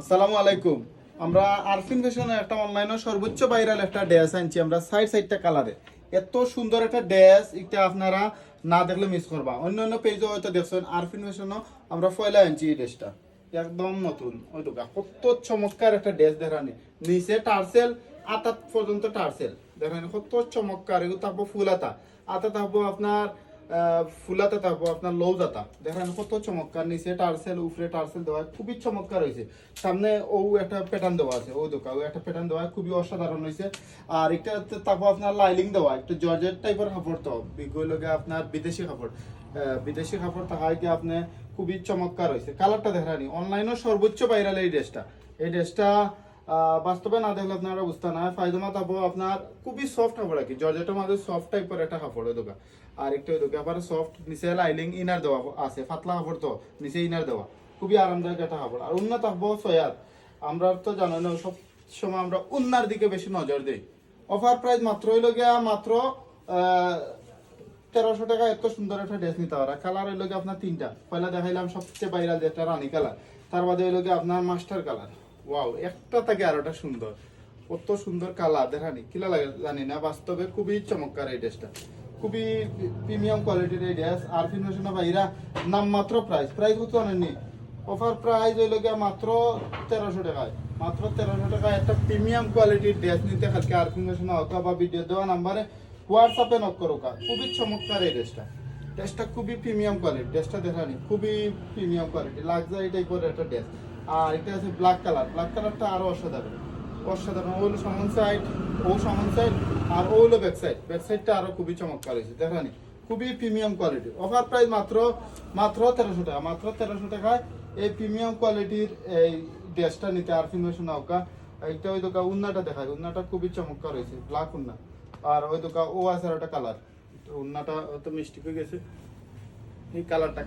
আসসালামু আলাইকুম। আমরা আরফিন ফ্যাশনের একটা অনলাইনে সর্বোচ্চ ভাইরাল একটা ড্রেস আনছি আমরা সাইডটা কালারে। এত সুন্দর একটা ড্রেস, এটা আপনারা না দেখলে মিস করবা। অন্য অন্য পেজও হয়তো দেখছেন, আরফিন ফ্যাশনও আমরা ফয়লা আনছি এই ড্রেসটা, একদম নতুন। ওই তো কত চমৎকার একটা ড্রেস দেখানি, নিচে টার্সেল, আতাত পর্যন্ত টার্সেল দেখানি, কত চমৎকার। এগুলো থাকবো ফুল আতা, আতা থাকবো আপনার ফুলাতে থাকবো আপনার লৌজাতা, দেখেন কত চমৎকার। নিচে টার্সেল, উপরে টার্সেল দেওয়া, খুবই চমৎকার হয়েছে। সামনে ও একটা প্যাটার্ন দেওয়া আছে, ও দোকা ও একটা প্যাটার্ন দেওয়া, খুবই অসাধারণ হয়েছে। আর এটা তারপর আপনার লাইলিং দেওয়া, একটু জর্জেট টাইপের কাপড়, তো বিগলকে আপনার বিদেশি কাপড়, বিদেশি কাপড় থাকায় কি আপনি খুবই চমৎকার হয়েছে। কালারটা দেখানি অনলাইনে সর্বোচ্চ ভাইরাল এই ড্রেসটা। এই ড্রেসটা বাস্তবে না দেখলে আপনারা বুঝতে না। ফাইজামা তারপর আপনার খুবই সফট কাপড় আর কি, জর্জেটের মধ্যে সফট টাইপের একটা কাপড় ওই দোকা। আর একটু ওই দোকা আবার সফট, নিচে লাইলিং ইনার দেওয়া আছে, পাতলা কাপড় তো নিচে ইনার দেওয়া, খুবই আরামদায়ক একটা কাপড়। আর উন্নত থাকবো সয়ার, আমরা তো জানো না সব সময় আমরা উন্নার দিকে বেশি নজর দিই। অফার প্রাইস মাত্র হইল গিয়া মাত্র 1300 টাকা। এত সুন্দর একটা ড্রেস নিতে পারা। কালার হইল গিয়ে আপনার তিনটা, পয়লা দেখাইলাম সবচেয়ে ভাইরাল যেটা রানী কালার, তার বাদে হইল গিয়ে আপনার মাস্টার কালার। ওয়াও, একটা থেকে আরোটা সুন্দর, কত সুন্দর কালার দেখানি, কিলা লাগে জানি না, বাস্তবে খুবই চমৎকার এই ড্রেসটা, খুবই প্রিমিয়াম কোয়ালিটির এই ড্রেস। আর ফিনফ্যাশনের বাইরা নাম মাত্র প্রাইস কত জানেননি? অফার প্রাইস হইল গিয়া মাত্র 1300 টাকায়। মাত্র 1300 টাকায় একটা প্রিমিয়াম কোয়ালিটির ড্রেস নিতে খালকে আর ফিনফ্যাশন হোকা বা ভিডিও দেওয়া নাম্বারে হোয়াটসঅ্যাপে নক করো। খুবই চমৎকার এই ড্রেসটা, ড্রেসটা খুবই প্রিমিয়াম কোয়ালিটি। ড্রেসটা দেখানি খুবই প্রিমিয়াম কোয়ালিটি, লাক্সারি টাইপের একটা ড্রেস। আর এটা আছে ব্ল্যাক কালার, ব্ল্যাক কালারটা আরো অসাধারণ, অসাধারণ। ও হলো সামন সাইড, ও সামন সাইড, আর ও হলো ব্যাক সাইড। ব্যাক সাইডটা আরো খুবই চমৎকার হয়েছে দেখানি, খুবই প্রিমিয়াম কোয়ালিটি। অফার প্রাইস মাত্র 1300 টাকা। মাত্র 1300 টাকায় এই প্রিমিয়াম কোয়ালিটির এই ড্রেসটা নিতে আর ফিনফ্যাশন হোকা। এইটা ওই দোকা উন্নাটা দেখায়, উন্নাটা খুবই চমৎকার হয়েছে, ব্ল্যাক উন্না। আর ওই দোকা ও আছে একটা কালার, উন্নাটা অত মিষ্টি হয়ে গেছে। এই কালারটা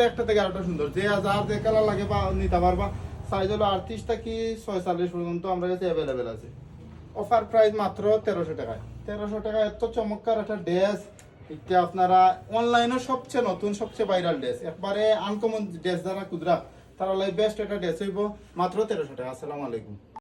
একটা থেকে আরেকটা সুন্দর, যে যার যে কালার লাগে বা নিতে পারবা। সাইজ হলো 38 থেকে 46 পর্যন্ত আমরা কাছে অ্যাভেলেবেল আছে। অফার প্রাইস মাত্র 1300 টাকায়। 1300 টাকায় এত চমৎকার একটা ড্রেস, এটা আপনারা অনলাইনে সবচেয়ে নতুন, সবচেয়ে ভাইরাল ড্রেস, একবারে আনকমন ড্রেস যারা কুদরা তারা বেস্ট একটা ড্রেস হইব মাত্র 1300 টাকা। আসসালামু আলাইকুম।